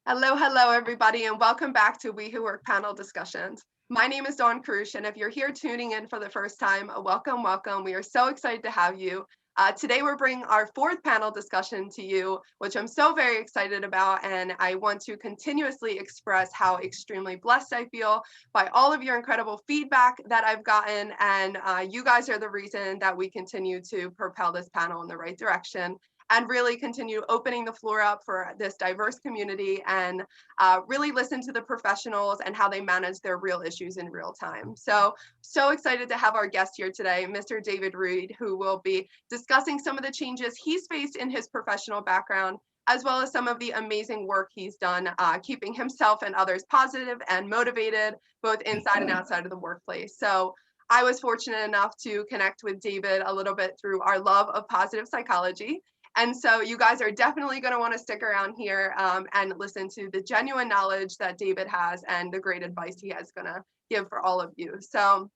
Hello, hello, everybody, and welcome back to We Who Work panel discussions. My name is Dawn Krusch, and if you're here tuning in for the first time, welcome, welcome. We are so excited to have you. Today, we're bringing our fourth panel discussion to you, which I'm so very excited about, and I want to continuously express how extremely blessed I feel by all of your incredible feedback that I've gotten, and you guys are the reason that we continue to propel this panel in the right direction and really continue opening the floor up for this diverse community and really listen to the professionals and how they manage their real issues in real time. So excited to have our guest here today, Mr. David Reed, who will be discussing some of the changes he's faced in his professional background, as well as some of the amazing work he's done keeping himself and others positive and motivated, both inside and outside of the workplace. So I was fortunate enough to connect with David a little bit through our love of positive psychology. And so you guys are definitely going to want to stick around here and listen to the genuine knowledge that David has and the great advice he is going to give for all of you. So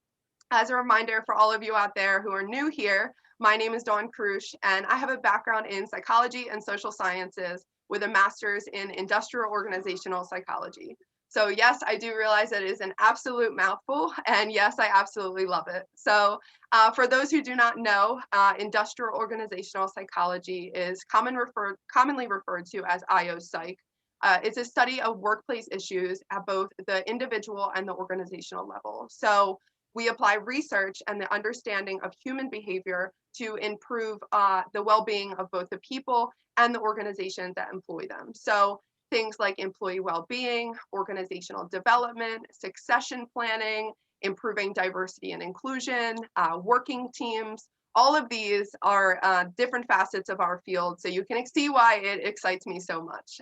as a reminder for all of you out there who are new here, my name is Dawn Krusch, and I have a background in psychology and social sciences with a master's in industrial organizational psychology. So yes, I do realize that it is an absolute mouthful, and yes, I absolutely love it. So for those who do not know, industrial organizational psychology is commonly referred to as IO Psych. It's a study of workplace issues at both the individual and the organizational level. So we apply research and the understanding of human behavior to improve the well-being of both the people and the organizations that employ them. So things like employee well-being, organizational development, succession planning, improving diversity and inclusion, working teams. All of these are different facets of our field, so you can see why it excites me so much.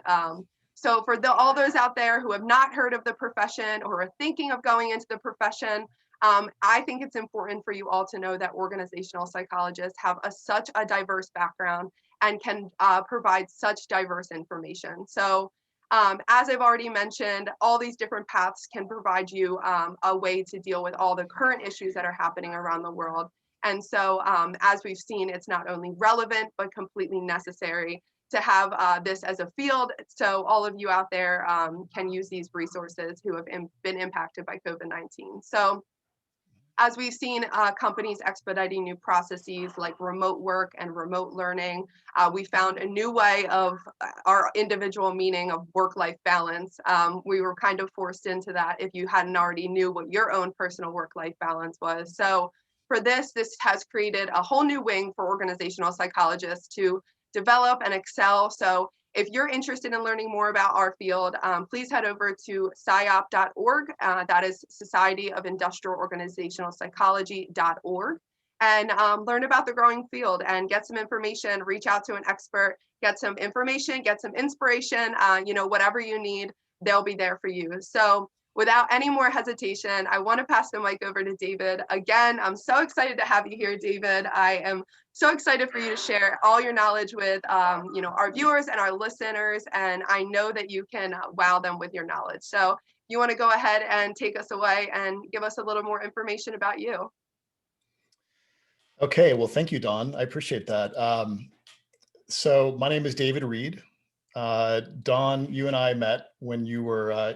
So for all those out there who have not heard of the profession or are thinking of going into the profession, I think it's important for you all to know that organizational psychologists have such a diverse background and can provide such diverse information. So as I've already mentioned, all these different paths can provide you a way to deal with all the current issues that are happening around the world. And so as we've seen, it's not only relevant, but completely necessary to have this as a field. So all of you out there can use these resources who have been impacted by COVID-19. So as we've seen companies expediting new processes like remote work and remote learning, we found a new way of our individual meaning of work-life balance. We were kind of forced into that if you hadn't already knew what your own personal work-life balance was. So for this has created a whole new wing for organizational psychologists to develop and excel. So if you're interested in learning more about our field, please head over to SIOP.org. That is Society of Industrial Organizational Psychology.org, and learn about the growing field and get some information, reach out to an expert, get some information, get some inspiration, whatever you need, they'll be there for you. So without any more hesitation, I want to pass the mic over to David. Again, I'm so excited to have you here, David. I am so excited for you to share all your knowledge with our viewers and our listeners, and I know that you can wow them with your knowledge. So you want to go ahead and take us away and give us a little more information about you. Okay, well, thank you, Dawn. I appreciate that. So my name is David Reed. Dawn, you and I met when you were,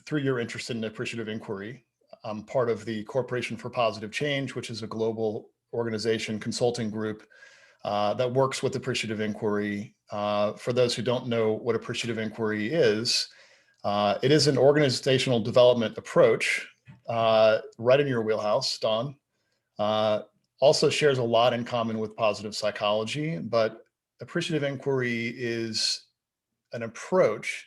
through your interest in Appreciative Inquiry. I'm part of the Corporation for Positive Change, which is a global organization consulting group that works with Appreciative Inquiry. For those who don't know what Appreciative Inquiry is, it is an organizational development approach right in your wheelhouse, Dawn. Also shares a lot in common with positive psychology, but Appreciative Inquiry is an approach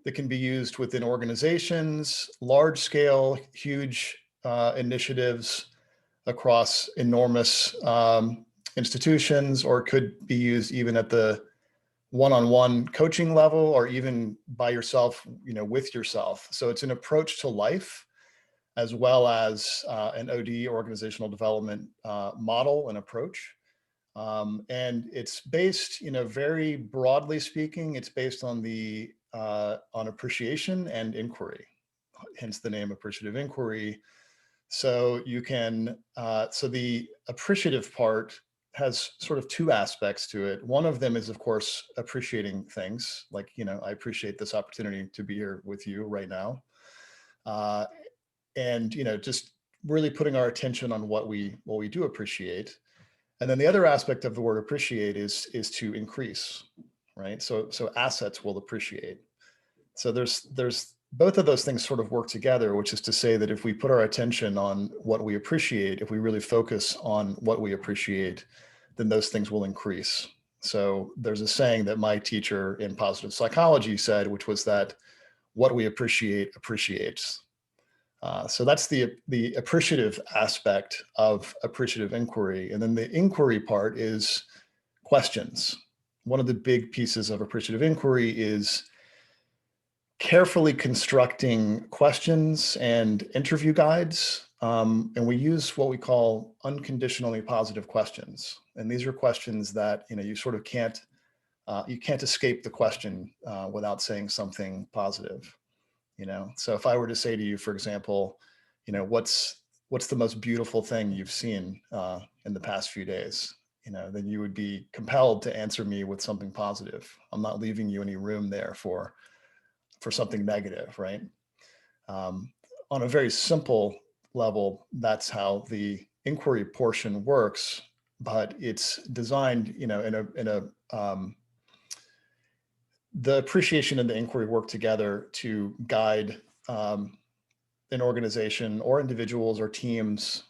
that can be used within organizations, large scale, huge initiatives across enormous institutions, or could be used even at the one-on-one coaching level, or even by yourself, with yourself. So it's an approach to life, as well as an OD, organizational development model and approach. And it's based, very broadly speaking, it's based on on appreciation and inquiry, hence the name Appreciative Inquiry. So you can, so the appreciative part has sort of two aspects to it. One of them is, of course, appreciating things like, I appreciate this opportunity to be here with you right now. Uh, and, just really putting our attention on what we do appreciate. And then the other aspect of the word appreciate is to increase, right? So assets will appreciate. So there's both of those things sort of work together, which is to say that if we put our attention on what we appreciate, if we really focus on what we appreciate, then those things will increase. So there's a saying that my teacher in positive psychology said, which was that what we appreciate appreciates. So that's the appreciative aspect of appreciative inquiry. And then the inquiry part is questions. One of the big pieces of appreciative inquiry is carefully constructing questions and interview guides. And we use what we call unconditionally positive questions. And these are questions that, you sort of can't escape the question without saying something positive. So if I were to say to you, for example, what's the most beautiful thing you've seen in the past few days? Then you would be compelled to answer me with something positive. I'm not leaving you any room there for something negative, right? On a very simple level, that's how the inquiry portion works, but it's designed, the appreciation and the inquiry work together to guide an organization or individuals or teams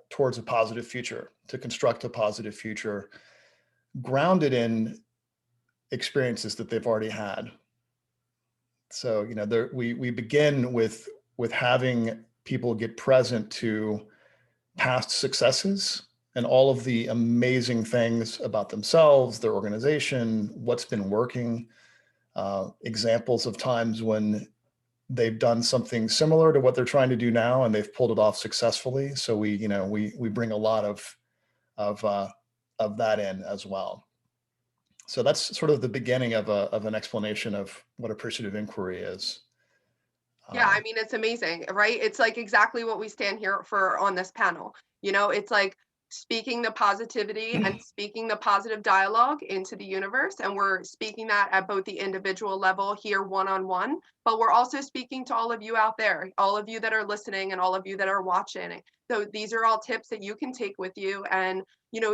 towards a positive future, to construct a positive future grounded in experiences that they've already had. So, we begin with having people get present to past successes and all of the amazing things about themselves, their organization, what's been working, examples of times when they've done something similar to what they're trying to do now and they've pulled it off successfully. So we bring a lot of that in as well. So that's sort of the beginning of an explanation of what appreciative inquiry is. Yeah, I mean, it's amazing, right? It's like exactly what we stand here for on this panel. It's like speaking the positivity and speaking the positive dialogue into the universe. And we're speaking that at both the individual level here one-on-one, but we're also speaking to all of you out there, all of you that are listening and all of you that are watching. So these are all tips that you can take with you. And,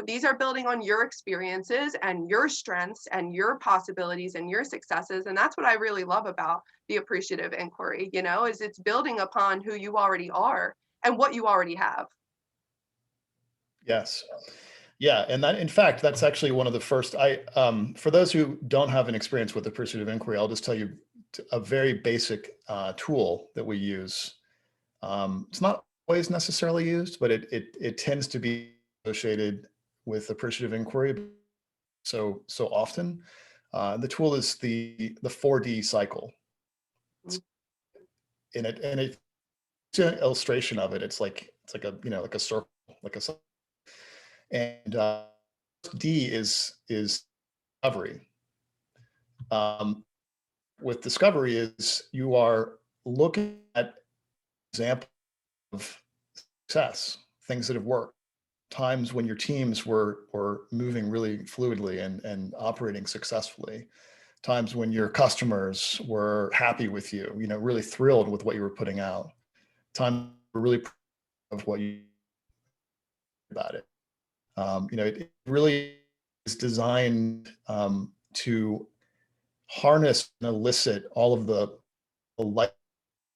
these are building on your experiences and your strengths and your possibilities and your successes. And that's what I really love about the appreciative inquiry, is it's building upon who you already are and what you already have. Yes. Yeah. And that, in fact, that's actually one of the first, for those who don't have an experience with appreciative inquiry, I'll just tell you a very basic tool that we use. It's not always necessarily used, but it tends to be associated with appreciative inquiry so often. The tool is the 4D cycle. And it's an illustration of it. It's like a circle, like a circle. And D is discovery. With discovery is you are looking at examples of success, things that have worked, times when your teams were moving really fluidly and operating successfully, times when your customers were happy with you, really thrilled with what you were putting out, times were really proud of what you about it. It really is designed to harness and elicit all of the life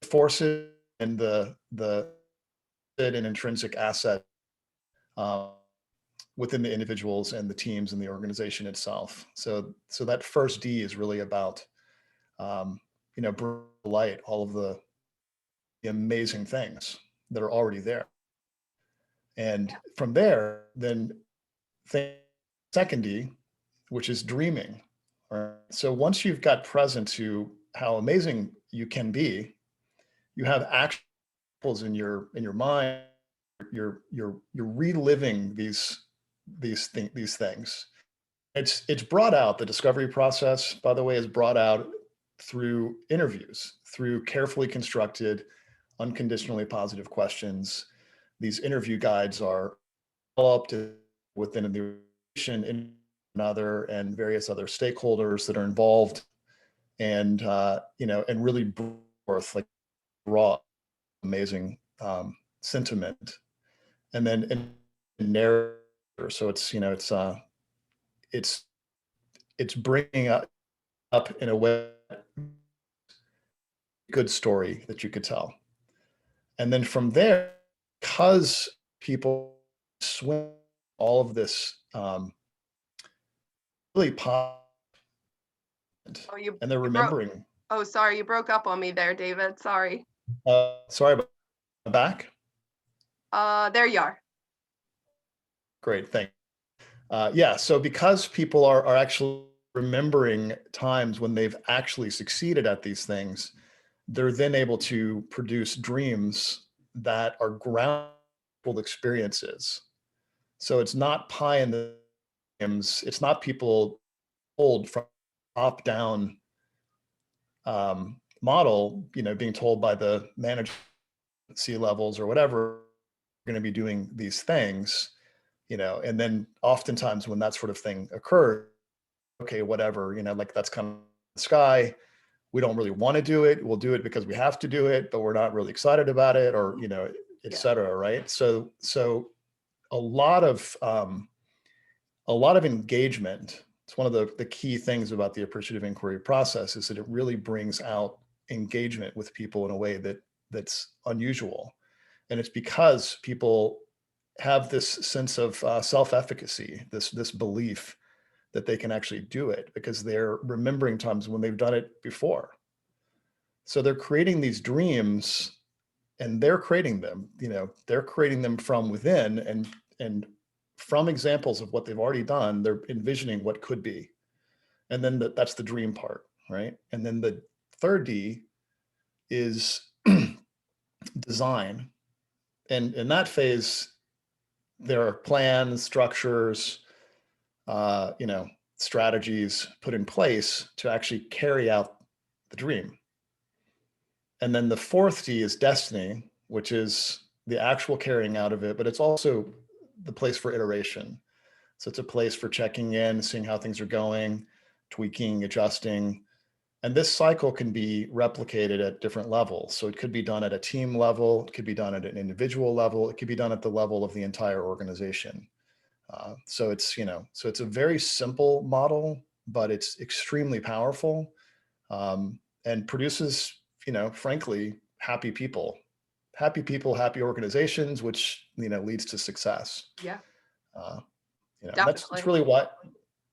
forces and the and intrinsic asset within the individuals and the teams and the organization itself. So that first D is really about bring to light all of the amazing things that are already there. And from there, then second D, which is dreaming. Right? So once you've got present to how amazing you can be, you have actuals in your mind. You're reliving these things. It's brought out, the discovery process, by the way, is brought out through interviews, through carefully constructed, unconditionally positive questions. These interview guides are developed within the organization and another and various other stakeholders that are involved, and and really bring forth like raw, amazing sentiment, and then in narrative. So it's bringing up in a way good story that you could tell. And then from there, because people swim all of this really positive, Oh, you and they're you broke. remembering. Oh, sorry, you broke up on me there, David. Sorry. Sorry about my back. There you are. Great, thank you. Yeah, so because people are actually remembering times when they've actually succeeded at these things, they're then able to produce dreams that are grounded experiences. So it's not pie in the dreams. It's not people told from top down model, being told by the manager, C levels or whatever, going to be doing these things, and then oftentimes when that sort of thing occurs, okay, whatever, like that's kind of the sky. We don't really want to do it. We'll do it because we have to do it, but we're not really excited about it, or et Yeah. cetera. Right. So a lot of engagement. It's one of the key things about the appreciative inquiry process is that it really brings out engagement with people in a way that's unusual, and it's because people have this sense of self-efficacy, this belief that they can actually do it because they're remembering times when they've done it before. So they're creating these dreams, and they're creating them, they're creating them from within, and from examples of what they've already done, they're envisioning what could be. And then that's the dream part, right? And then the third D is design. And in that phase, there are plans, structures, strategies put in place to actually carry out the dream. And then the fourth D is destiny, which is the actual carrying out of it, but it's also the place for iteration. So it's a place for checking in, seeing how things are going, tweaking, adjusting. And this cycle can be replicated at different levels. So it could be done at a team level, it could be done at an individual level, it could be done at the level of the entire organization. So it's a very simple model, but it's extremely powerful, and produces, frankly, happy people, happy organizations, which leads to success. Yeah, Uh, and that's definitely. really what.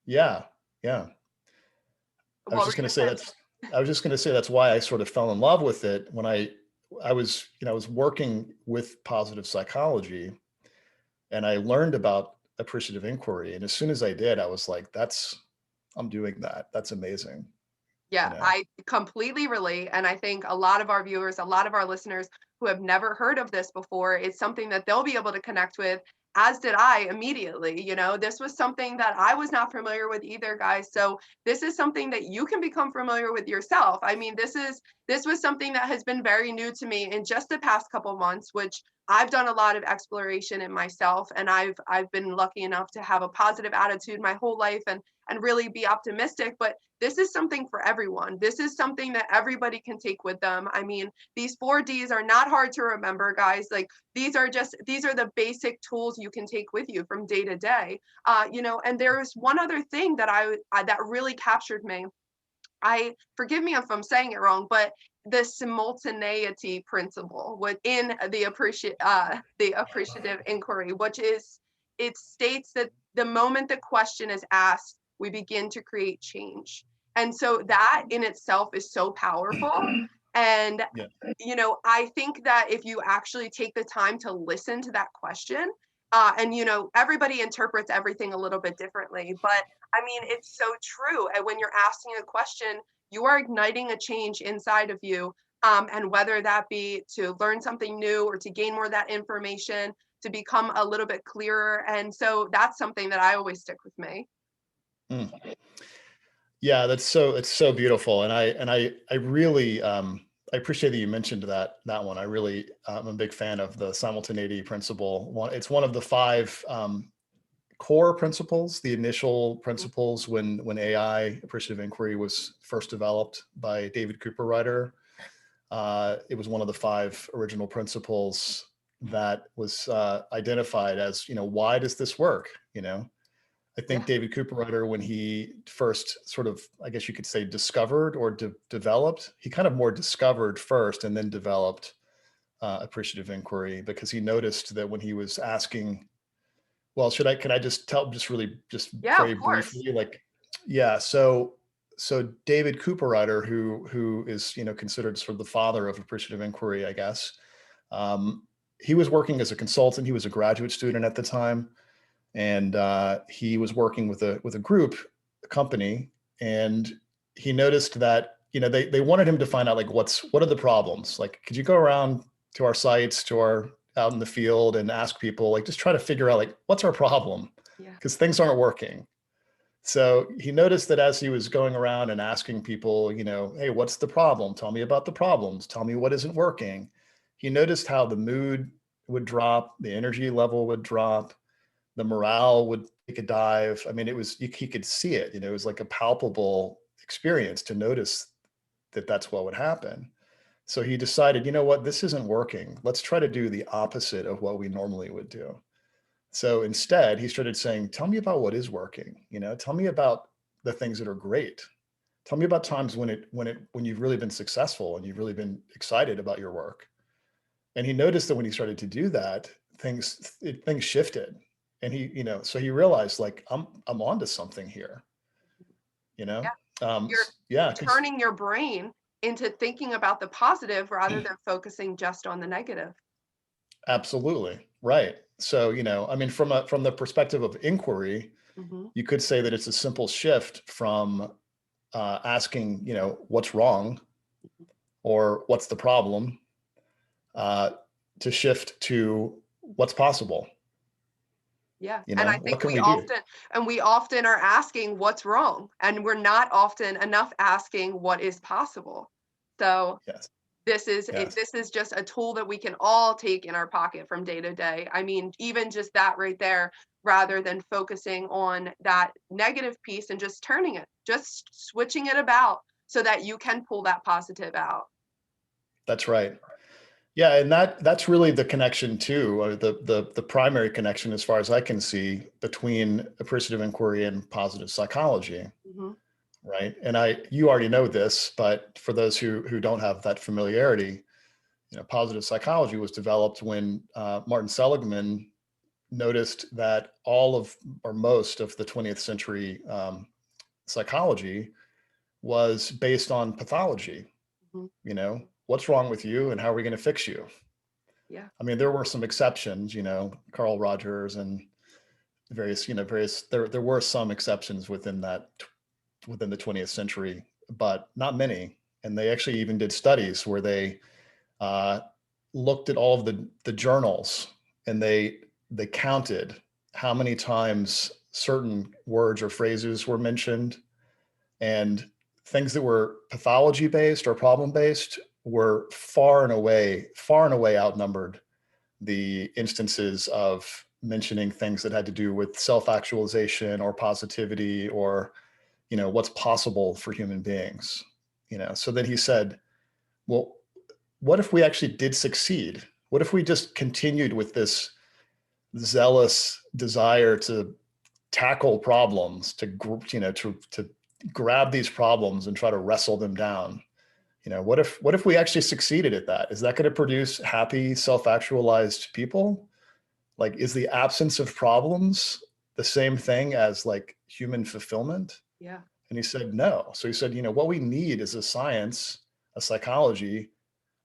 Yeah, yeah. I was What were just going you to say saying? that's. I was just going to say that's why I sort of fell in love with it when I was working with positive psychology, and I learned about appreciative inquiry. And as soon as I did, I was like, I'm doing that. That's amazing. Yeah, I completely relate. And I think a lot of our viewers, a lot of our listeners who have never heard of this before, it's something that they'll be able to connect with, as did I immediately. This was something that I was not familiar with either, guys. So this is something that you can become familiar with yourself. I mean, this was something that has been very new to me in just the past couple months, which I've done a lot of exploration in myself, and I've been lucky enough to have a positive attitude my whole life and really be optimistic. But this is something for everyone. This is something that everybody can take with them. I mean, these 4Ds are not hard to remember, guys. Like these are the basic tools you can take with you from day to day. And there's one other thing that that really captured me. Forgive me if I'm saying it wrong, but the simultaneity principle within the appreciative inquiry, which is, it states that the moment the question is asked, we begin to create change. And so that in itself is so powerful. And Yeah. I think that if you actually take the time to listen to that question, and everybody interprets everything a little bit differently, but I mean, it's so true. And when you're asking a question, you are igniting a change inside of you. And whether that be to learn something new or to gain more of that information, to become a little bit clearer. And so that's something that I always stick with me. Mm. Yeah, it's so beautiful. And I really I appreciate that you mentioned that one. I really I'm a big fan of the simultaneity principle. It's one of the five core principles, the initial principles when AI, Appreciative Inquiry, was first developed by David Cooperrider. It was one of the 5 original principles that was identified as, why does this work? I think David Cooperrider, when he first sort of, I guess you could say, discovered or developed, he kind of more discovered first and then developed Appreciative Inquiry, because he noticed that when he was asking, well, can I just Yeah, very of course. briefly, so David Cooperrider, who is, considered sort of the father of Appreciative Inquiry, I guess, he was working as a consultant. He was a graduate student at the time, and he was working with a company, and he noticed that, they wanted him to find out, like, what are the problems? Like, could you go around to our sites, out in the field, and ask people, like, just try to figure out, like, what's our problem? Yeah. Because things aren't working. So he noticed that as he was going around and asking people, hey, what's the problem? Tell me about the problems. Tell me what isn't working. He noticed how the mood would drop, the energy level would drop, the morale would take a dive. I mean, he could see it, it was like a palpable experience to notice that that's what would happen. So he decided, what, this isn't working. Let's try to do the opposite of what we normally would do. So instead, he started saying, tell me about what is working. Tell me about the things that are great. Tell me about times when you've really been successful and you've really been excited about your work. And he noticed that when he started to do that, things shifted. And so he realized, like, I'm onto something here, Yeah. You're yeah. turning your brain into thinking about the positive rather than focusing just on the negative. Absolutely. Right. So, I mean, from the perspective of inquiry, you could say that it's a simple shift from asking, what's wrong or what's the problem, to shift to what's possible. Yeah. And I What think can we do? we often are asking what's wrong, and we're not often enough asking what is possible. So Yes. this is Yes. this is just a tool that we can all take in our pocket from day to day. I mean, even just that right there, rather than focusing on that negative piece and just turning it, just switching it about so that you can pull that positive out. That's right. Yeah, and that's really the connection too, or the primary connection, as far as I can see, between appreciative inquiry and positive psychology, Mhm. right? And you already know this, but for those who don't have that familiarity, positive psychology was developed when Martin Seligman noticed that all of, or most of, the 20th century psychology was based on pathology. Mhm. What's wrong with you and how are we going to fix you? Yeah. I mean, there were some exceptions, Carl Rogers and there were some exceptions within the 20th century, but not many. And they actually even did studies where they looked at all of the journals, and they counted how many times certain words or phrases were mentioned, and things that were pathology based or problem based were far and away outnumbered the instances of mentioning things that had to do with self-actualization or positivity, or what's possible for human beings. So then he said, well, what if we actually did succeed? What if we just continued with this zealous desire to tackle problems, to grab these problems and try to wrestle them down? What if we actually succeeded at that? Is that going to produce happy, self-actualized people? Like, is the absence of problems the same thing as, like, human fulfillment? Yeah. And he said, no. So he said, what we need is a science, a psychology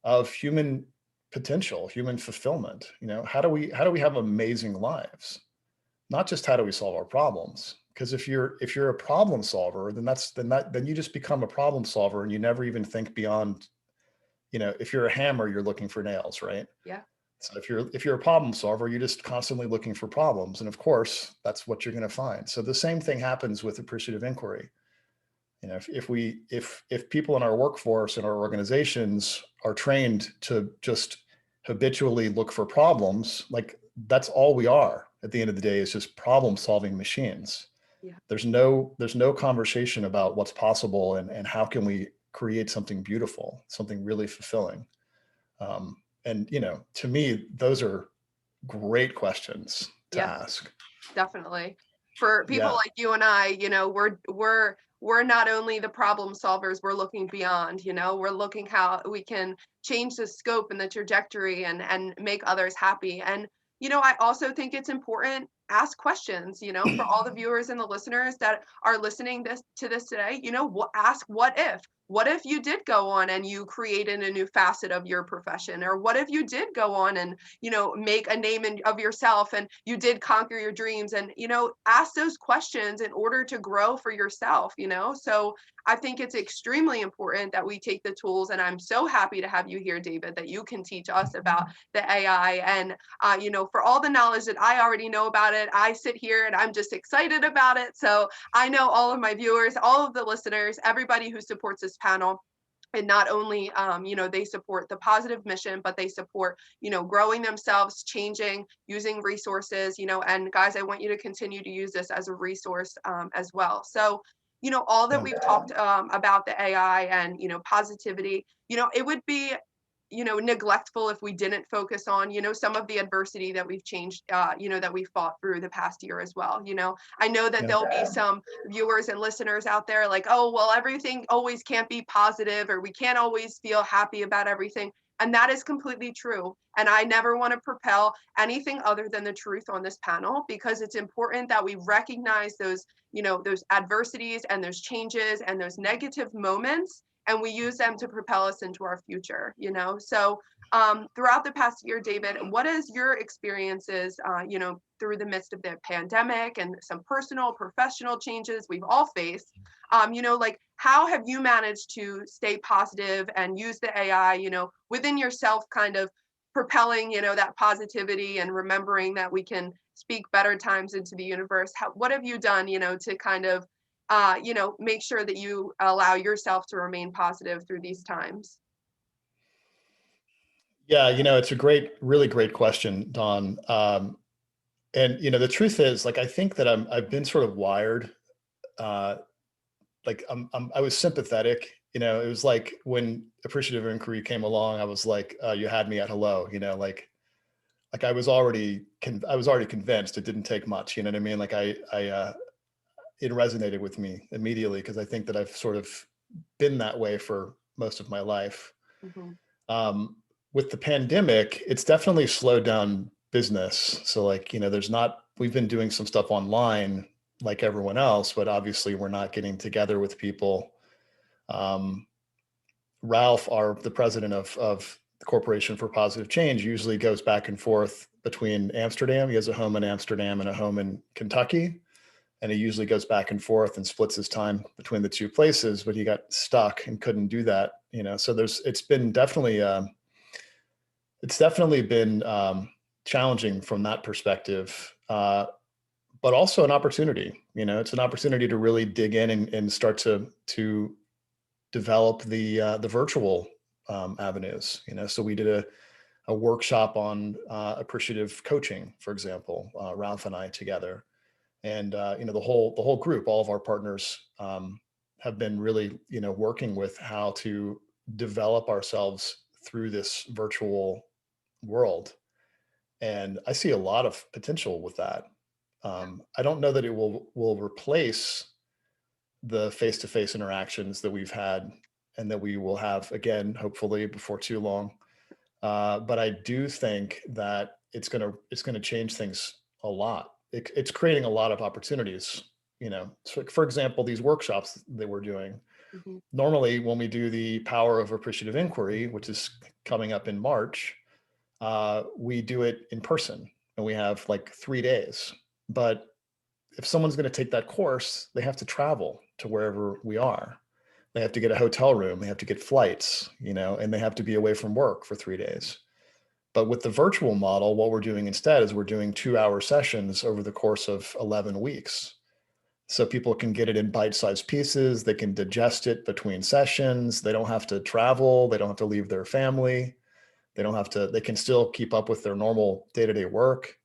of human potential, human fulfillment. How do we have amazing lives? Not just how do we solve our problems? Because if you're a problem solver, then you just become a problem solver, and you never even think beyond, if you're a hammer, you're looking for nails, right? Yeah. So if you're a problem solver, you're just constantly looking for problems. And of course, that's what you're going to find. So the same thing happens with appreciative inquiry. If people in our workforce and our organizations are trained to just habitually look for problems, like, that's all we are. at the end of the day is just problem solving machines. Yeah. There's no conversation about what's possible and how can we create something beautiful, something really fulfilling. And to me, those are great questions to Yes, ask. definitely. For people Yeah. like you and I, we're not only the problem solvers, we're looking beyond, we're looking how we can change the scope and the trajectory and make others happy. And I also think it's important ask questions, for all the viewers and the listeners that are listening to this today, ask what if you did go on and you created a new facet of your profession, or what if you did go on and make a name of yourself and you did conquer your dreams, and ask those questions in order to grow for yourself. So I think it's extremely important that we take the tools, and I'm so happy to have you here, David, that you can teach us about the AI. And for all the knowledge that I already know about it, I sit here and I'm just excited about it. So I know all of my viewers, all of the listeners, everybody who supports this panel, and not only they support the positive mission, but they support growing themselves, changing, using resources, and guys, I want you to continue to use this as a resource as well. So all that Yeah. we've talked about the AI and positivity, it would be neglectful if we didn't focus on some of the adversity that we've changed, that we fought through the past year as well. I know that Yeah. there'll be some viewers and listeners out there like, oh well, everything always can't be positive, or we can't always feel happy about everything. And that is completely true. And I never want to propel anything other than the truth on this panel, because it's important that we recognize those adversities and those changes and those negative moments, and we use them to propel us into our future. So throughout the past year, David, what is your experiences through the midst of the pandemic and some personal professional changes we've all faced, like how have you managed to stay positive and use the AI within yourself, kind of propelling that positivity and remembering that we can speak better times into the universe? What have you done to kind of make sure that you allow yourself to remain positive through these times? Yeah, it's a really great question, Dawn. And the truth is, like, I think that I've been sort of wired, uh, like I was sympathetic. It was like when Appreciative Inquiry came along, I was like, you had me at hello. Like I was already convinced. It didn't take much. You know what I mean? Like it resonated with me immediately because I think that I've sort of been that way for most of my life. Mm-hmm. With the pandemic, it's definitely slowed down business. So like, we've been doing some stuff online like everyone else, but obviously we're not getting together with people. Ralph, the president of the Corporation for Positive Change, usually goes back and forth between Amsterdam. He has a home in Amsterdam and a home in Kentucky. And he usually goes back and forth and splits his time between the two places, but he got stuck and couldn't do that. So it's definitely been challenging from that perspective, but also an opportunity. It's an opportunity to really dig in and start to develop the virtual avenues. So we did a workshop on appreciative coaching, for example, Ralph and I together, and the whole group, all of our partners have been really working with how to develop ourselves through this virtual world. And I see a lot of potential with that. I don't know that it will replace the face-to-face interactions that we've had and that we will have again, hopefully before too long. But I do think that it's gonna change things a lot. It's creating a lot of opportunities. So for example, these workshops that we're doing. Mm-hmm. Normally, when we do the Power of Appreciative Inquiry, which is coming up in March, we do it in person, and we have like 3 days. But if someone's going to take that course, they have to travel to wherever we are. They have to get a hotel room, they have to get flights, and they have to be away from work for 3 days. But with the virtual model, what we're doing instead is we're doing 2-hour sessions over the course of 11 weeks. So people can get it in bite-sized pieces. They can digest it between sessions. They don't have to travel. They don't have to leave their family. They can still keep up with their normal day-to-day work.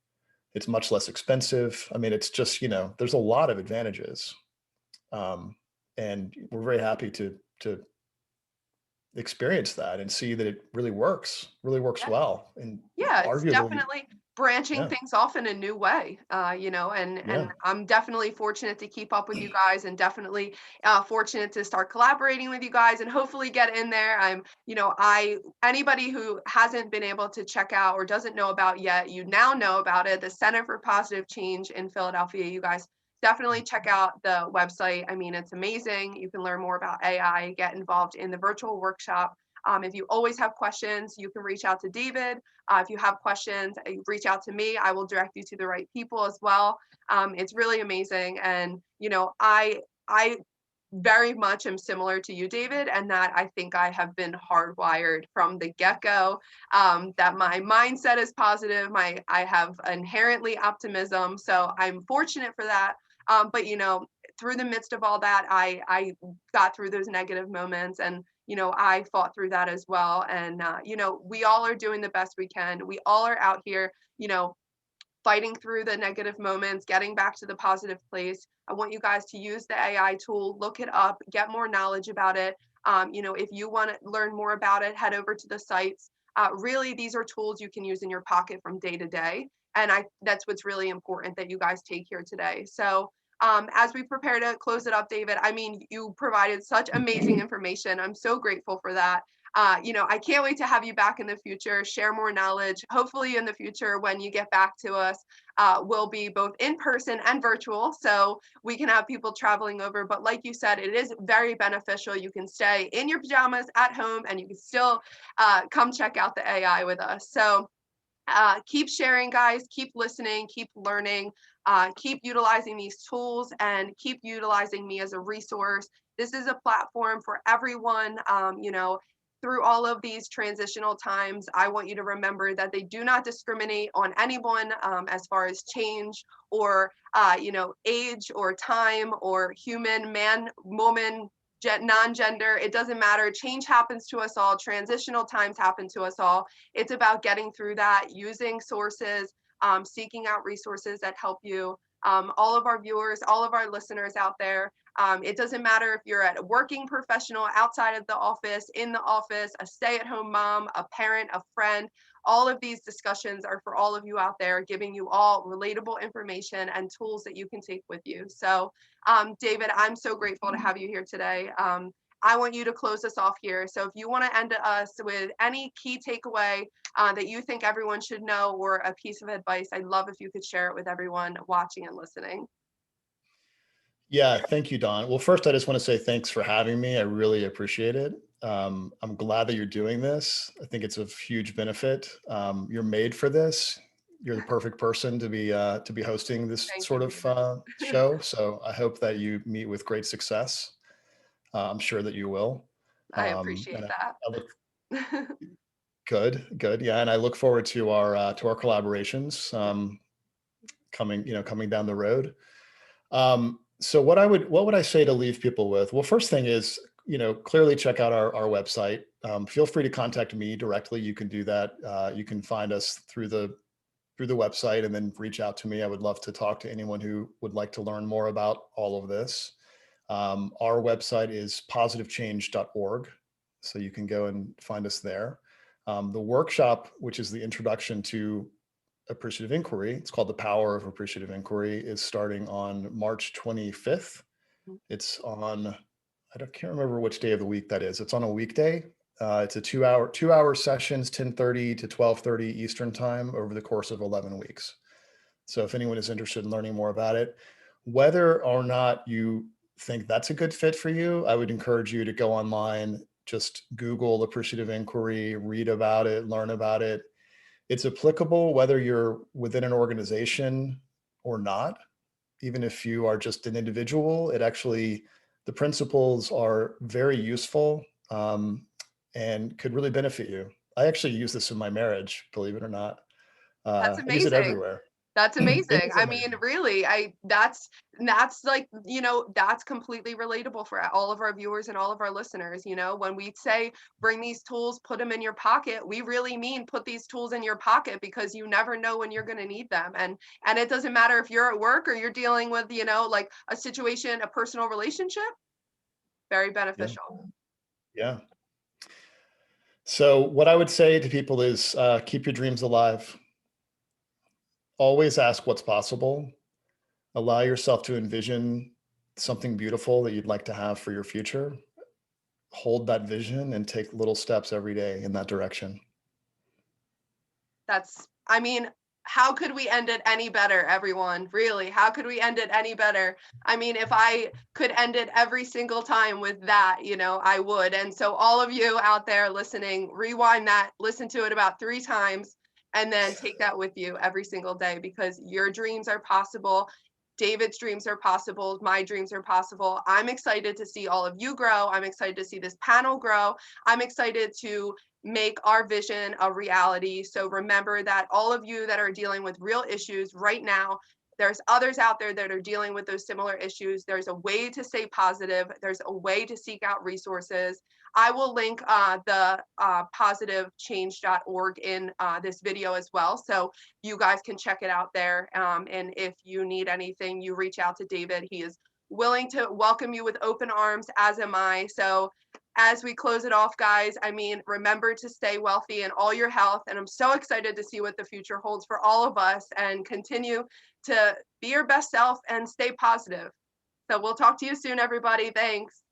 It's much less expensive. I mean, it's just, there's a lot of advantages. Um, and we're very happy to experience that and see that it really works well. And Yeah, it's arguably, definitely branching yeah, things off in a new way, and yeah. I'm definitely fortunate to keep up with you guys, and definitely fortunate to start collaborating with you guys, and hopefully get in there. I anybody who hasn't been able to check out or doesn't know about yet, you now know about it. The Center for Positive Change in Philadelphia. You guys definitely check out the website. I mean, it's amazing. You can learn more about AI, get involved in the virtual workshop. If you always have questions, you can reach out to David. If you have questions, reach out to me. I will direct you to the right people as well. It's really amazing, and I very much am similar to you, David, and that I think I have been hardwired from the get-go. That my mindset is positive. I have inherently optimism, so I'm fortunate for that. But through the midst of all that, I got through those negative moments, and I fought through that as well. And we all are doing the best we can. We all are out here, fighting through the negative moments, getting back to the positive place. I want you guys to use the AI tool, look it up, get more knowledge about it. If you want to learn more about it, head over to the sites. Really, these are tools you can use in your pocket from day to day. And that's what's really important that you guys take here today. So as we prepare to close it up, David, I mean, you provided such amazing information. I'm so grateful for that. I can't wait to have you back in the future, share more knowledge. Hopefully, in the future, when you get back to us, we'll be both in person and virtual, so we can have people traveling over. But like you said, it is very beneficial. You can stay in your pajamas at home, and you can still come check out the AI with us. So keep sharing, guys. Keep listening. Keep learning. Keep utilizing these tools, and keep utilizing me as a resource. This is a platform for everyone. Through all of these transitional times, I want you to remember that they do not discriminate on anyone as far as change or age or time or human, man, woman, non-gender. It doesn't matter. Change happens to us all. Transitional times happen to us all. It's about getting through that, using sources, seeking out resources that help you. All of our viewers, all of our listeners out there, it doesn't matter if you're a working professional outside of the office, in the office, a stay-at-home mom, a parent, a friend. All of these discussions are for all of you out there, giving you all relatable information and tools that you can take with you. So, David, I'm so grateful to have you here today. I want you to close us off here. So if you want to end us with any key takeaway that you think everyone should know, or a piece of advice, I'd love if you could share it with everyone watching and listening. Yeah, thank you, Dawn. Well, first, I just want to say thanks for having me. I really appreciate it. I'm glad that you're doing this. I think it's of huge benefit. You're made for this. You're the perfect person to be hosting this Thank you, sort of David. show. So I hope that you meet with great success. I'm sure that you will. I And appreciate I look that. good, yeah. And I look forward to our collaborations coming down the road. So what would I say to leave people with? Well, first thing is, clearly check out our website. Feel free to contact me directly. You can do that. You can find us through the website and then reach out to me. I would love to talk to anyone who would like to learn more about all of this. Our website is positivechange.org. So you can go and find us there. The workshop, which is the introduction to Appreciative Inquiry, it's called The Power of Appreciative Inquiry, is starting on March 25th. It's on, can't remember which day of the week that is. It's on a weekday. It's a two hour sessions, 10:30 to 12:30 Eastern time over the course of 11 weeks. So if anyone is interested in learning more about it, whether or not you think that's a good fit for you, I would encourage you to go online, just Google Appreciative Inquiry, read about it, learn about it. It's applicable whether you're within an organization or not. Even if you are just an individual, the principles are very useful and could really benefit you. I actually use this in my marriage, believe it or not. That's I use it amazing. everywhere. That's It amazing. is I mean, amazing. really, that's like, that's completely relatable for all of our viewers and all of our listeners. When we say bring these tools, put them in your pocket, we really mean put these tools in your pocket because you never know when you're going to need them. And it doesn't matter if you're at work or you're dealing with, like a situation, a personal relationship, very Yeah. beneficial. Yeah. So what I would say to people is keep your dreams alive. Always ask what's possible. Allow yourself to envision something beautiful that you'd like to have for your future. Hold that vision and take little steps every day in that direction. I mean, how could we end it any better, everyone? Really, how could we end it any better? I mean, if I could end it every single time with that, I would. And so, all of you out there listening, rewind that, listen to it about 3 times, and then take that with you every single day because your dreams are possible. David's dreams are possible. My dreams are possible. I'm excited to see all of you grow. I'm excited to see this panel grow. I'm excited to make our vision a reality. So remember that all of you that are dealing with real issues right now, there's others out there that are dealing with those similar issues. There's a way to stay positive. There's a way to seek out resources. I will link the positivechange.org in this video as well. So you guys can check it out there. And if you need anything, you reach out to David. He is willing to welcome you with open arms, as am I. So as we close it off, guys, I mean, remember to stay wealthy in all your health. And I'm so excited to see what the future holds for all of us and continue to be your best self and stay positive. So we'll talk to you soon, everybody. Thanks.